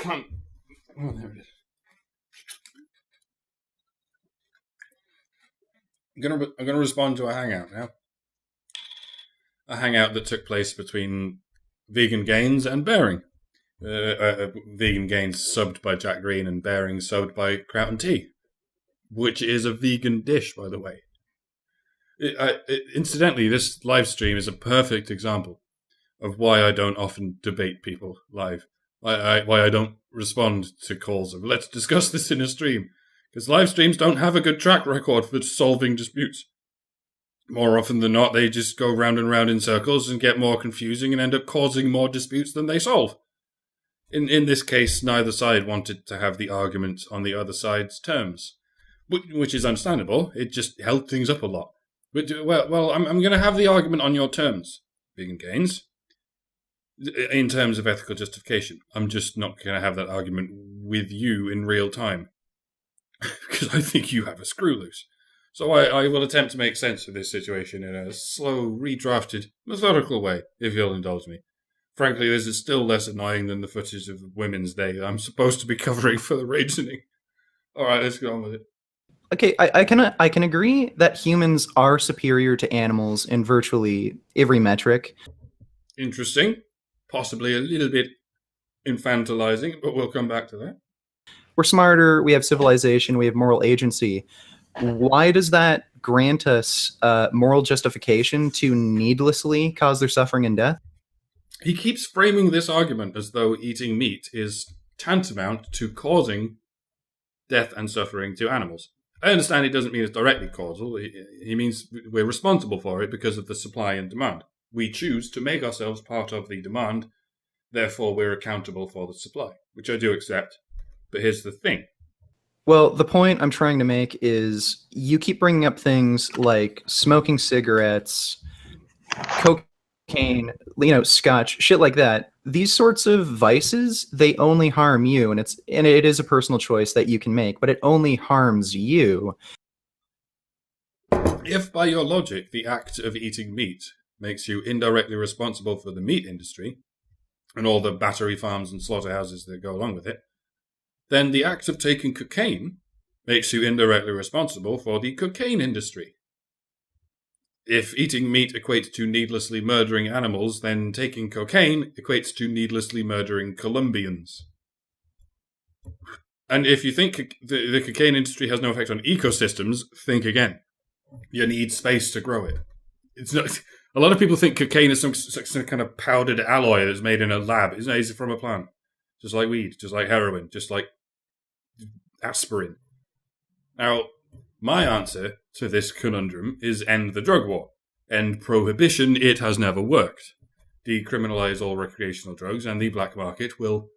can't. Oh, there it is. I'm gonna respond to a hangout now. A hangout that took place between Vegan Gains and Bearing. Vegan Gains subbed by Jack Green and Bearing subbed by Kraut and Tea, which is a vegan dish, by the way. Incidentally, this live stream is a perfect example of why I don't often debate people live. Why I don't respond to calls of let's discuss this in a stream. Because live streams don't have a good track record for solving disputes. More often than not, they just go round and round in circles and get more confusing and end up causing more disputes than they solve. In this case, neither side wanted to have the argument on the other side's terms, which is understandable. It just held things up a lot. But, well, I'm going to have the argument on your terms, Vegan Gains, in terms of ethical justification. I'm just not going to have that argument with you in real time, because I think you have a screw loose. So I will attempt to make sense of this situation in a slow, redrafted, methodical way, if you'll indulge me. Frankly, this is still less annoying than the footage of Women's Day that I'm supposed to be covering for the Raidening. Alright, let's go on with it. Okay, I can agree that humans are superior to animals in virtually every metric. Interesting. Possibly a little bit infantilizing, but we'll come back to that. We're smarter, we have civilization, we have moral agency. Why does that grant us moral justification to needlessly cause their suffering and death? He keeps framing this argument as though eating meat is tantamount to causing death and suffering to animals. I understand he doesn't mean it's directly causal. He means we're responsible for it because of the supply and demand. We choose to make ourselves part of the demand, therefore we're accountable for the supply, which I do accept. But here's the thing. Well, the point I'm trying to make is you keep bringing up things like smoking cigarettes, cocaine, scotch, shit like that. These sorts of vices, they only harm you, and it is a personal choice that you can make, but it only harms you. If by your logic the act of eating meat makes you indirectly responsible for the meat industry and all the battery farms and slaughterhouses that go along with it, then the act of taking cocaine makes you indirectly responsible for the cocaine industry. If eating meat equates to needlessly murdering animals, then taking cocaine equates to needlessly murdering Colombians. And if you think the cocaine industry has no effect on ecosystems, think again. You need space to grow it. It's not. A lot of people think cocaine is some kind of powdered alloy that's made in a lab. It's not. It's from a plant. Just like weed, just like heroin, just like aspirin. Now, my answer to this conundrum is end the drug war. End prohibition. It has never worked. Decriminalize all recreational drugs and the black market will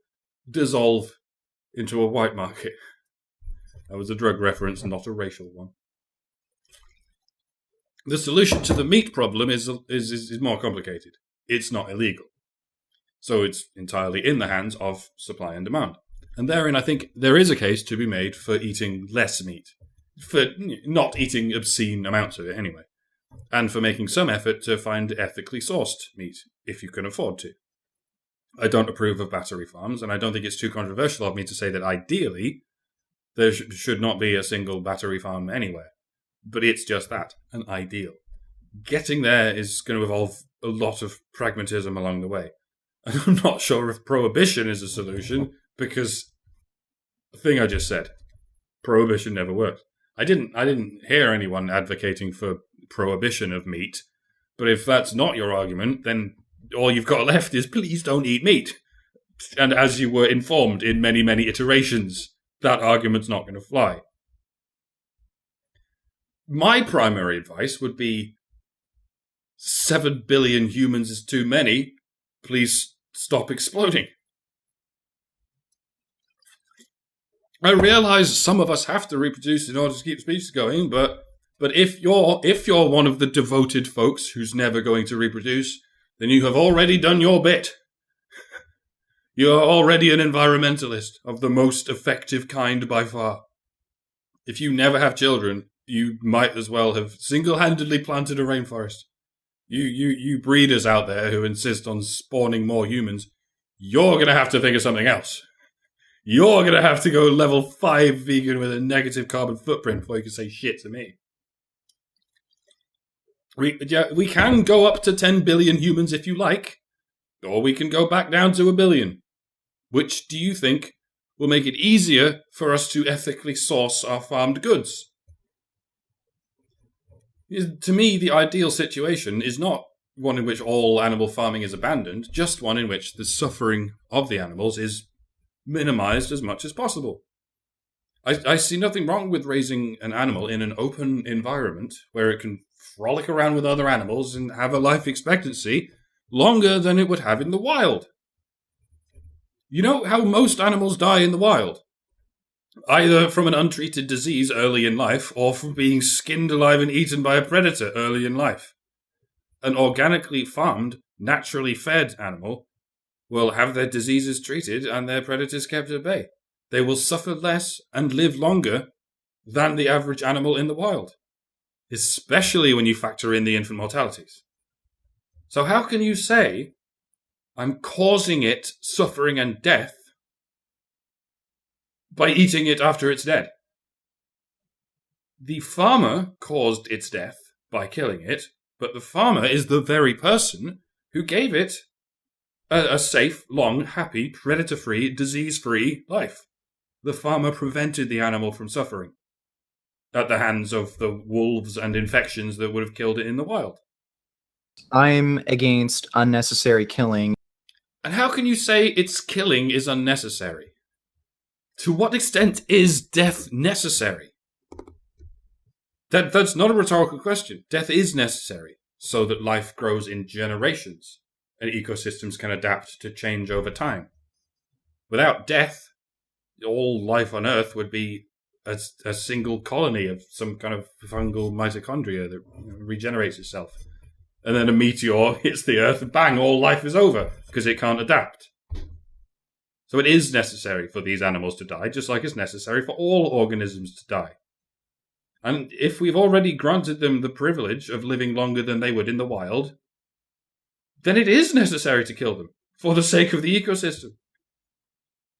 dissolve into a white market. That was a drug reference, not a racial one. The solution to the meat problem is more complicated. It's not illegal. So it's entirely in the hands of supply and demand. And therein, I think, there is a case to be made for eating less meat. For not eating obscene amounts of it, anyway. And for making some effort to find ethically sourced meat, if you can afford to. I don't approve of battery farms, and I don't think it's too controversial of me to say that ideally, there should not be a single battery farm anywhere. But it's just that, an ideal. Getting there is going to involve a lot of pragmatism along the way. And I'm not sure if prohibition is a solution, because the thing I just said, prohibition never works. I didn't hear anyone advocating for prohibition of meat, but if that's not your argument, then all you've got left is please don't eat meat. And as you were informed in many, many iterations, that argument's not going to fly. My primary advice would be 7 billion humans is too many. Please stop exploding. I realize some of us have to reproduce in order to keep species going, but if you're one of the devoted folks who's never going to reproduce, then you have already done your bit. You are already an environmentalist of the most effective kind by far. If you never have children, you might as well have single-handedly planted a rainforest. You breeders out there who insist on spawning more humans, you're going to have to think of something else. You're going to have to go level 5 vegan with a negative carbon footprint before you can say shit to me. We can go up to 10 billion humans if you like, or we can go back down to 1 billion. Which do you think will make it easier for us to ethically source our farmed goods? To me, the ideal situation is not one in which all animal farming is abandoned, just one in which the suffering of the animals is minimized as much as possible. I see nothing wrong with raising an animal in an open environment where it can frolic around with other animals and have a life expectancy longer than it would have in the wild. You know how most animals die in the wild? Either from an untreated disease early in life, or from being skinned alive and eaten by a predator early in life. An organically farmed, naturally fed animal will have their diseases treated and their predators kept at bay. They will suffer less and live longer than the average animal in the wild, especially when you factor in the infant mortalities. So how can you say, I'm causing it suffering and death by eating it after it's dead? The farmer caused its death by killing it, but the farmer is the very person who gave it a safe, long, happy, predator-free, disease-free life. The farmer prevented the animal from suffering at the hands of the wolves and infections that would have killed it in the wild. I'm against unnecessary killing. And how can you say its killing is unnecessary? To what extent is death necessary? That's not a rhetorical question. Death is necessary so that life grows in generations and ecosystems can adapt to change over time. Without death, all life on Earth would be a single colony of some kind of fungal mitochondria that regenerates itself. And then a meteor hits the Earth and bang, all life is over because it can't adapt. So it is necessary for these animals to die, just like it's necessary for all organisms to die. And if we've already granted them the privilege of living longer than they would in the wild, then it is necessary to kill them for the sake of the ecosystem.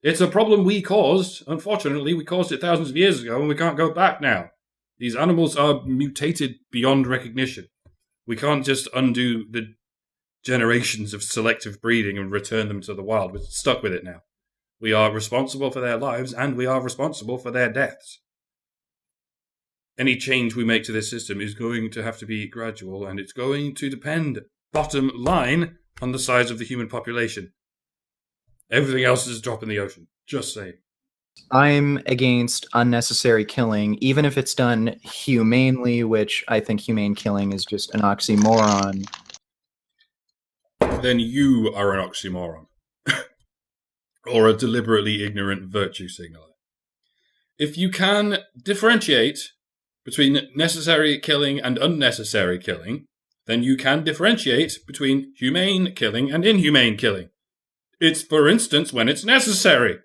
It's a problem we caused. Unfortunately, we caused it thousands of years ago and we can't go back now. These animals are mutated beyond recognition. We can't just undo the generations of selective breeding and return them to the wild. We're stuck with it now. We are responsible for their lives and we are responsible for their deaths. Any change we make to this system is going to have to be gradual and it's going to depend, bottom line, on the size of the human population. Everything else is a drop in the ocean. Just saying. I'm against unnecessary killing, even if it's done humanely, which I think humane killing is just an oxymoron. Then you are an oxymoron. Or a deliberately ignorant virtue signaler. If you can differentiate between necessary killing and unnecessary killing, then you can differentiate between humane killing and inhumane killing. It's, for instance, when it's necessary.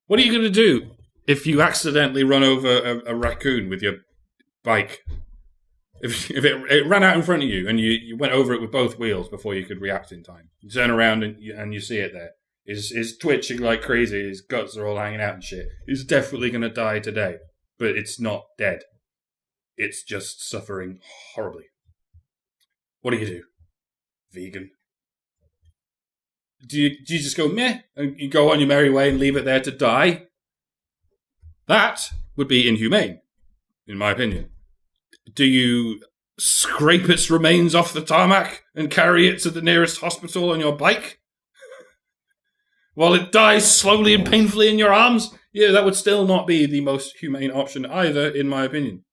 What are you going to do if you accidentally run over a raccoon with your bike? If it ran out in front of you and you went over it with both wheels before you could react in time. You turn around and you see it there. He's twitching like crazy. His guts are all hanging out and shit. He's definitely going to die today. But it's not dead. It's just suffering horribly. What do? Vegan. Do you just go meh and you go on your merry way and leave it there to die? That would be inhumane, in my opinion. Do you scrape its remains off the tarmac and carry it to the nearest hospital on your bike? While it dies slowly and painfully in your arms? Yeah, that would still not be the most humane option either, in my opinion.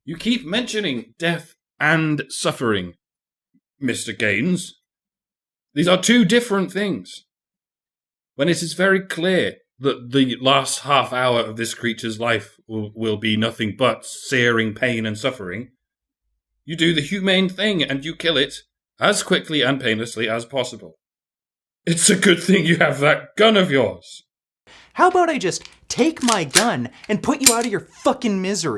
You keep mentioning death and suffering, Mr. Gaines. These are two different things. When it is very clear that the last half hour of this creature's life will be nothing but searing pain and suffering, you do the humane thing and you kill it as quickly and painlessly as possible. It's a good thing you have that gun of yours. How about I just take my gun and put you out of your fucking misery?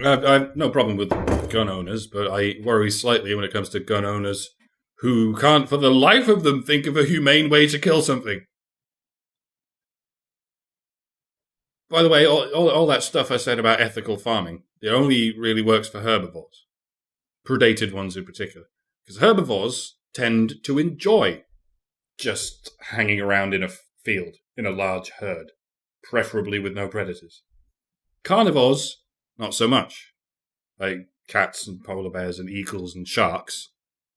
I have no problem with gun owners, but I worry slightly when it comes to gun owners who can't for the life of them think of a humane way to kill something. By the way, all that stuff I said about ethical farming, it only really works for herbivores. Predated ones in particular. Because herbivores tend to enjoy just hanging around in a field, in a large herd, preferably with no predators. Carnivores, not so much. Like cats and polar bears and eagles and sharks.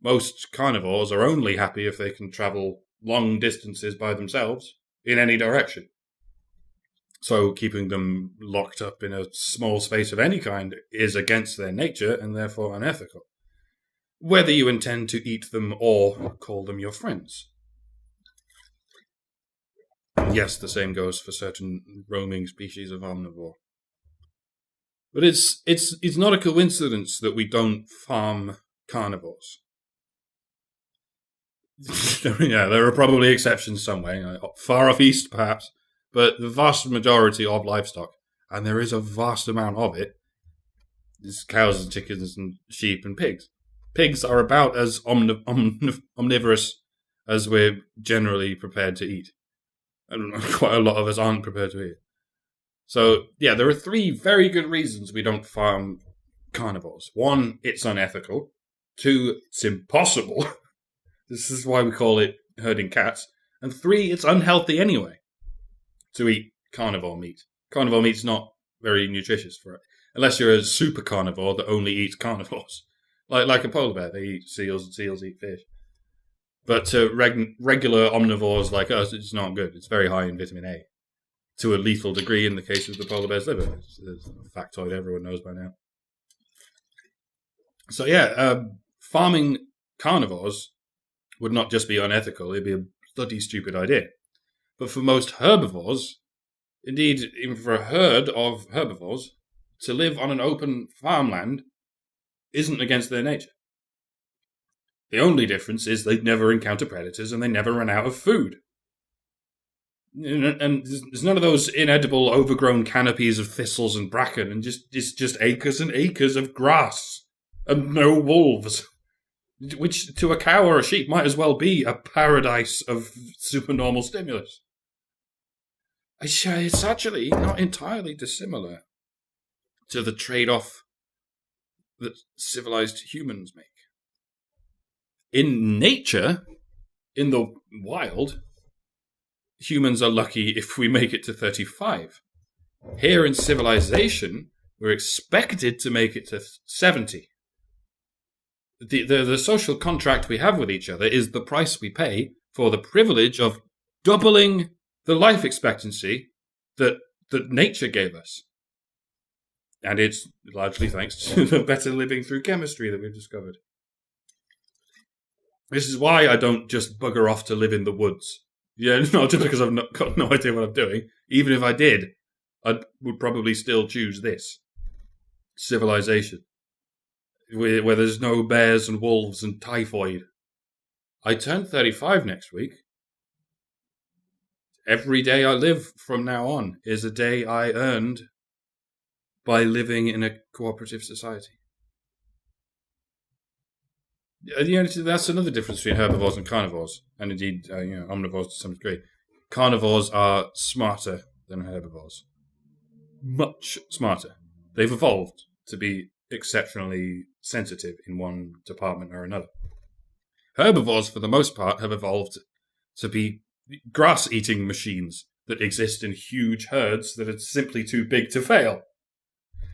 Most carnivores are only happy if they can travel long distances by themselves in any direction. So keeping them locked up in a small space of any kind is against their nature and therefore unethical, whether you intend to eat them or call them your friends. Yes, the same goes for certain roaming species of omnivore. But it's not a coincidence that we don't farm carnivores. Yeah, there are probably exceptions somewhere, far off east perhaps, but the vast majority of livestock, and there is a vast amount of it, is cows and chickens and sheep and pigs. Pigs are about as omnivorous as we're generally prepared to eat. And quite a lot of us aren't prepared to eat. So, yeah, there are 3 very good reasons we don't farm carnivores. 1, it's unethical. 2, it's impossible. This is why we call it herding cats. And 3, it's unhealthy anyway to eat carnivore meat. Carnivore meat's not very nutritious for it. Unless you're a super carnivore that only eats carnivores. Like a polar bear, they eat seals and seals eat fish. But to regular omnivores like us, it's not good. It's very high in vitamin A. To a lethal degree in the case of the polar bear's liver. It's a factoid everyone knows by now. So yeah, farming carnivores would not just be unethical, it'd be a bloody stupid idea. But for most herbivores, indeed, even for a herd of herbivores, to live on an open farmland isn't against their nature. The only difference is they never encounter predators and they never run out of food. And there's none of those inedible, overgrown canopies of thistles and bracken, and it's just acres and acres of grass and no wolves, which to a cow or a sheep might as well be a paradise of supernormal stimulus. It's actually not entirely dissimilar to the trade-off that civilized humans make. In nature, in the wild, humans are lucky if we make it to 35. Here in civilization, we're expected to make it to 70. The social contract we have with each other is the price we pay for the privilege of doubling the life expectancy that nature gave us. And it's largely thanks to the better living through chemistry that we've discovered. This is why I don't just bugger off to live in the woods. Yeah, not just because I've got no idea what I'm doing. Even if I did, I would probably still choose this. Civilization. Where there's no bears and wolves and typhoid. I turn 35 next week. Every day I live from now on is a day I earned by living in a cooperative society. That's another difference between herbivores and carnivores, and indeed, omnivores to some degree. Carnivores are smarter than herbivores. Much smarter. They've evolved to be exceptionally sensitive in one department or another. Herbivores, for the most part, have evolved to be grass-eating machines that exist in huge herds that are simply too big to fail.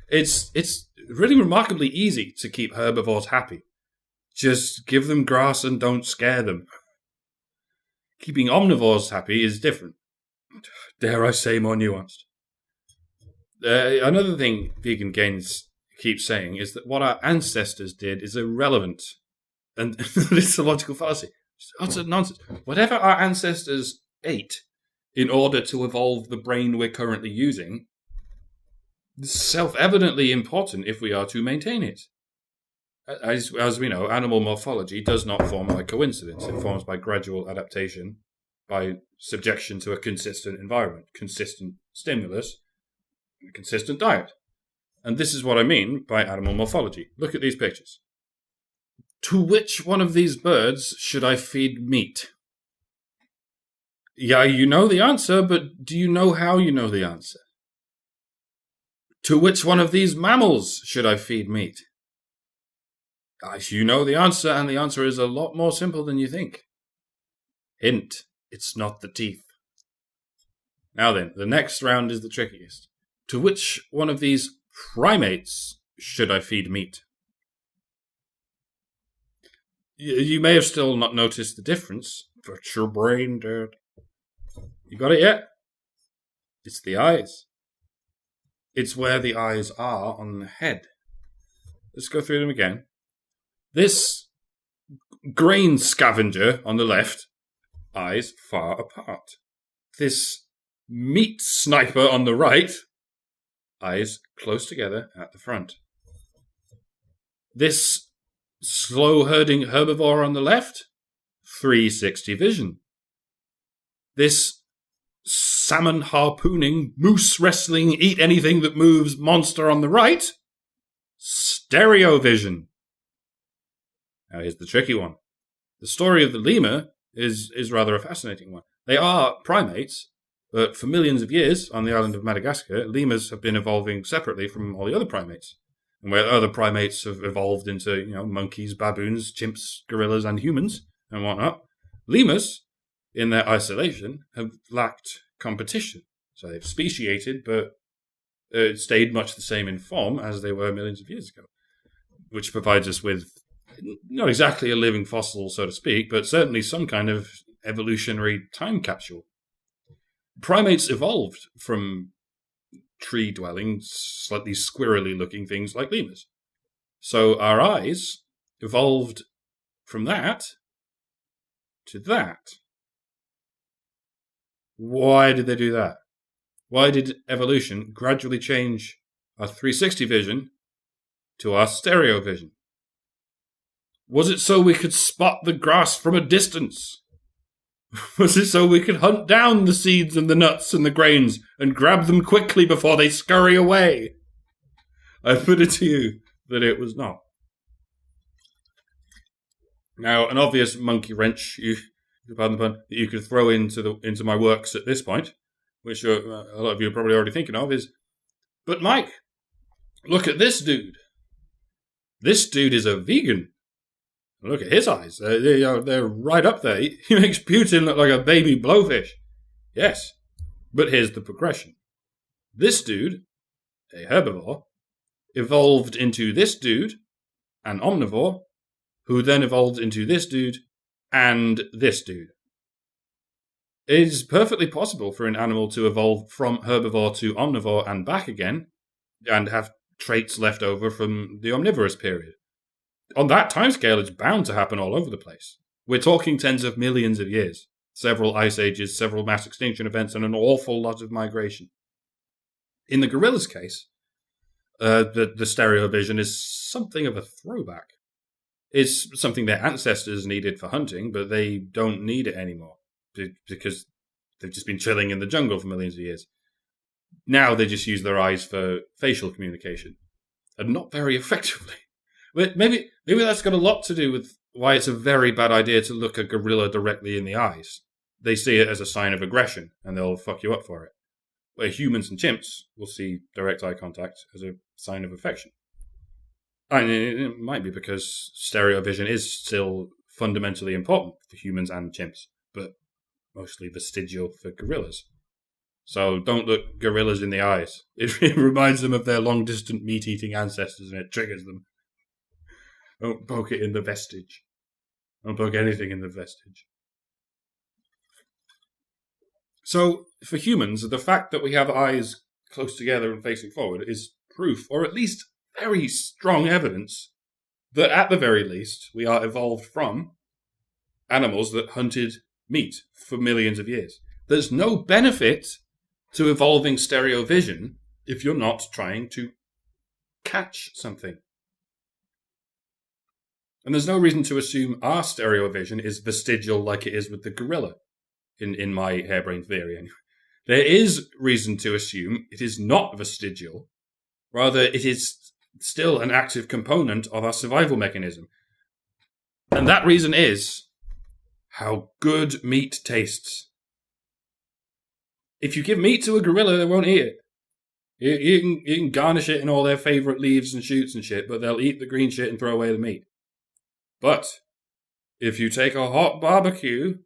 It's really remarkably easy to keep herbivores happy. Just give them grass and don't scare them. Keeping omnivores happy is different. Dare I say, more nuanced. Another thing Vegan Gains keeps saying is that what our ancestors did is irrelevant. And it's a logical fallacy. It's utter nonsense. Whatever our ancestors ate in order to evolve the brain we're currently using is self-evidently important if we are to maintain it. As we know, animal morphology does not form by coincidence. It forms by gradual adaptation, by subjection to a consistent environment, consistent stimulus, and a consistent diet. And this is what I mean by animal morphology. Look at these pictures. To which one of these birds should I feed meat? Yeah, you know the answer, but do you know how you know the answer? To which one of these mammals should I feed meat? Guys, you know the answer, and the answer is a lot more simple than you think. Hint, it's not the teeth. Now then, the next round is the trickiest. To which one of these primates should I feed meat? You may have still not noticed the difference, but your brain did. You got it yet? It's the eyes. It's where the eyes are on the head. Let's go through them again. This grain scavenger on the left, eyes far apart. This meat sniper on the right, eyes close together at the front. This slow herding herbivore on the left, 360 vision. This salmon harpooning, moose wrestling, eat anything that moves monster on the right, stereo vision. Now here's the tricky one. The story of the lemur is rather a fascinating one. They are primates, but for millions of years on the island of Madagascar, lemurs have been evolving separately from all the other primates. And where other primates have evolved into, monkeys, baboons, chimps, gorillas, and humans, and whatnot, lemurs, in their isolation, have lacked competition. So they've speciated, but stayed much the same in form as they were millions of years ago, which provides us with not exactly a living fossil, so to speak, but certainly some kind of evolutionary time capsule. Primates evolved from tree-dwelling, slightly squirrely-looking things like lemurs. So our eyes evolved from that to that. Why did they do that? Why did evolution gradually change our 360 vision to our stereo vision? Was it so we could spot the grass from a distance? Was it so we could hunt down the seeds and the nuts and the grains and grab them quickly before they scurry away? I put it to you that it was not. Now, an obvious monkey wrench, pardon the pun, that you could throw into my works at this point, which a lot of you are probably already thinking of, is, but Mike, look at this dude. This dude is a vegan. Look at his eyes. They're right up there. He makes Putin look like a baby blowfish. Yes, but here's the progression. This dude, a herbivore, evolved into this dude, an omnivore, who then evolved into this dude and this dude. It is perfectly possible for an animal to evolve from herbivore to omnivore and back again, and have traits left over from the omnivorous period. On that timescale, it's bound to happen all over the place. We're talking tens of millions of years, several ice ages, several mass extinction events, and an awful lot of migration. In the gorilla's case, the stereo vision is something of a throwback. It's something their ancestors needed for hunting, but they don't need it anymore because they've just been chilling in the jungle for millions of years. Now they just use their eyes for facial communication, and not very effectively. But maybe that's got a lot to do with why it's a very bad idea to look a gorilla directly in the eyes. They see it as a sign of aggression, and they'll fuck you up for it. Where humans and chimps will see direct eye contact as a sign of affection. And it might be because stereo vision is still fundamentally important for humans and chimps, but mostly vestigial for gorillas. So don't look gorillas in the eyes. It reminds them of their long-distant meat-eating ancestors, and it triggers them. Don't poke it in the vestige. Don't poke anything in the vestige. So, for humans, the fact that we have eyes close together and facing forward is proof, or at least very strong evidence, that at the very least, we are evolved from animals that hunted meat for millions of years. There's no benefit to evolving stereo vision if you're not trying to catch something. And there's no reason to assume our stereo vision is vestigial like it is with the gorilla, in my harebrained theory anyway. There is reason to assume it is not vestigial. Rather, it is still an active component of our survival mechanism. And that reason is how good meat tastes. If you give meat to a gorilla, they won't eat it. You can garnish it in all their favourite leaves and shoots and shit, but they'll eat the green shit and throw away the meat. But if you take a hot barbecue,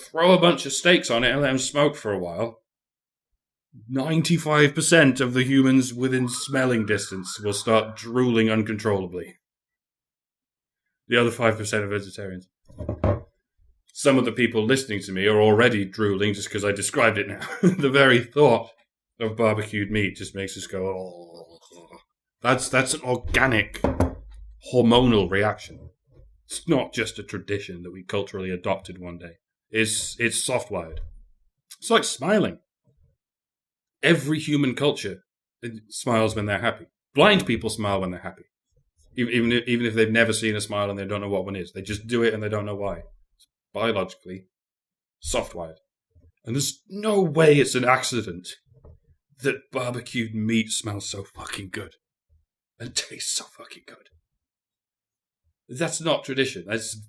throw a bunch of steaks on it and let them smoke for a while, 95% of the humans within smelling distance will start drooling uncontrollably. The other 5% are vegetarians. Some of the people listening to me are already drooling just because I described it now. The very thought of barbecued meat just makes us go, oh. That's an organic, hormonal reaction. It's not just a tradition that we culturally adopted one day. It's soft-wired. It's like smiling. Every human culture smiles when they're happy. Blind people smile when they're happy. Even if they've never seen a smile and they don't know what one is. They just do it and they don't know why. It's biologically soft-wired. And there's no way it's an accident that barbecued meat smells so fucking good. And tastes so fucking good. That's not tradition. That's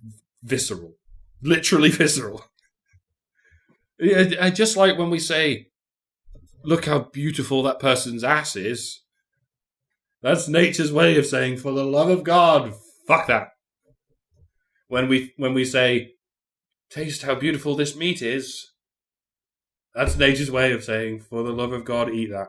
visceral. Literally visceral. I just like when we say, look how beautiful that person's ass is. That's nature's way of saying, for the love of God, fuck that. When we say, taste how beautiful this meat is, that's nature's way of saying, for the love of God, eat that.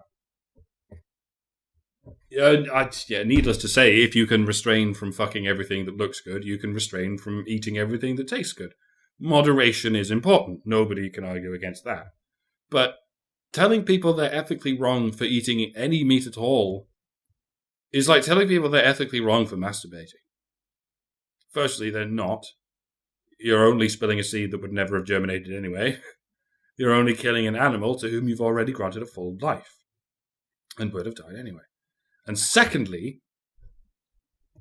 Needless to say, if you can refrain from fucking everything that looks good, you can refrain from eating everything that tastes good. Moderation is important. Nobody can argue against that. But telling people they're ethically wrong for eating any meat at all is like telling people they're ethically wrong for masturbating. Firstly, they're not. You're only spilling a seed that would never have germinated anyway. You're only killing an animal to whom you've already granted a full life and would have died anyway. And secondly,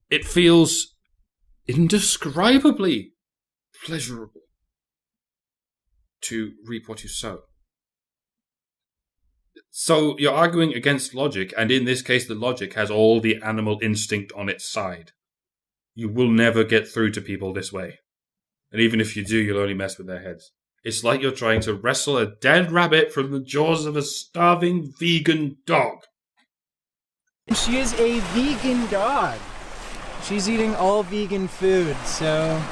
it feels indescribably pleasurable to reap what you sow. So you're arguing against logic, and in this case the logic has all the animal instinct on its side. You will never get through to people this way. And even if you do, you'll only mess with their heads. It's like you're trying to wrestle a dead rabbit from the jaws of a starving vegan dog. She is a vegan dog. She's eating all vegan food, so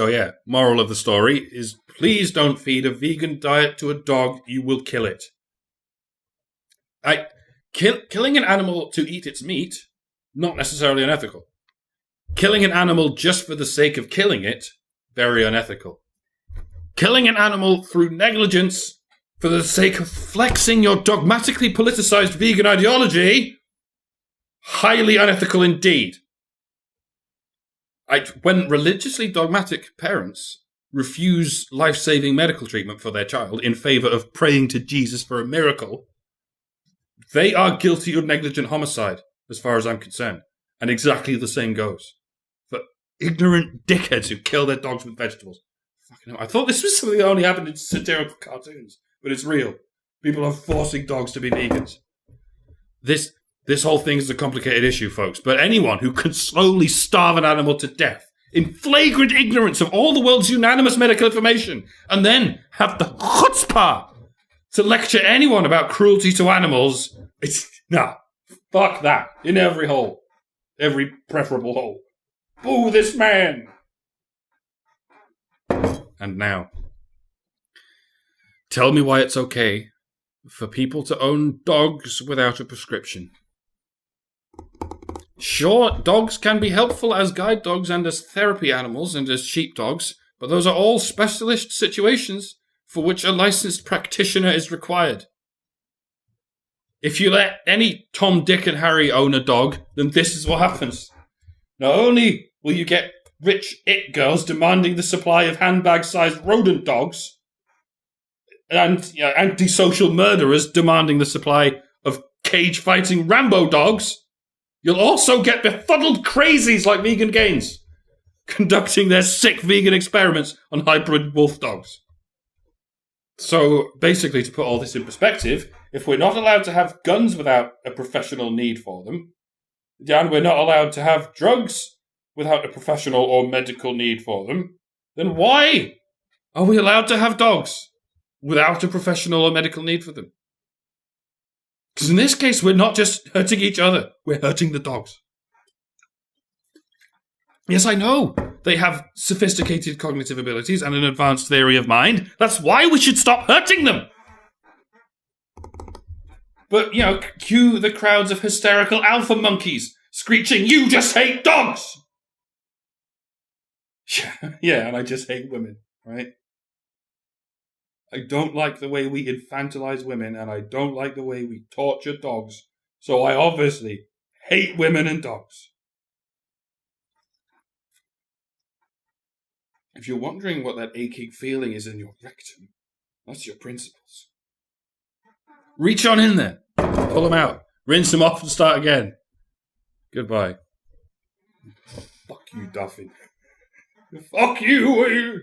yeah, moral of the story is please don't feed a vegan diet to a dog, you will kill it. Killing an animal to eat its meat, not necessarily unethical. Killing an animal just for the sake of killing it, very unethical. Killing an animal through negligence for the sake of flexing your dogmatically politicized vegan ideology, highly unethical indeed. When religiously dogmatic parents refuse life-saving medical treatment for their child in favor of praying to Jesus for a miracle, they are guilty of negligent homicide, as far as I'm concerned. And exactly the same goes for ignorant dickheads who kill their dogs with vegetables. Fucking hell. I thought this was something that only happened in satirical cartoons. But it's real. People are forcing dogs to be vegans. This whole thing is a complicated issue, folks. But anyone who can slowly starve an animal to death in flagrant ignorance of all the world's unanimous medical information and then have the chutzpah to lecture anyone about cruelty to animals, fuck that. In every hole. Every preferable hole. Boo this man! And now, tell me why it's okay for people to own dogs without a prescription. Sure, dogs can be helpful as guide dogs and as therapy animals and as sheepdogs, but those are all specialist situations for which a licensed practitioner is required. If you let any Tom, Dick and Harry own a dog, then this is what happens. Not only will you get rich it girls demanding the supply of handbag-sized rodent dogs, and antisocial murderers demanding the supply of cage-fighting Rambo dogs, you'll also get befuddled crazies like Vegan Gaines conducting their sick vegan experiments on hybrid wolf dogs. So, basically, to put all this in perspective, if we're not allowed to have guns without a professional need for them, and we're not allowed to have drugs without a professional or medical need for them, then why are we allowed to have dogs? without a professional or medical need for them. Because in this case, we're not just hurting each other, we're hurting the dogs. Yes, I know they have sophisticated cognitive abilities and an advanced theory of mind. That's why we should stop hurting them. But, cue the crowds of hysterical alpha monkeys screeching, "You just hate dogs!" Yeah, and I just hate women, right? I don't like the way we infantilize women, and I don't like the way we torture dogs. So I obviously hate women and dogs. If you're wondering what that aching feeling is in your rectum, that's your principles. Reach on in there. Pull them out. Rinse them off and start again. Goodbye. Fuck you, Duffy. Fuck you!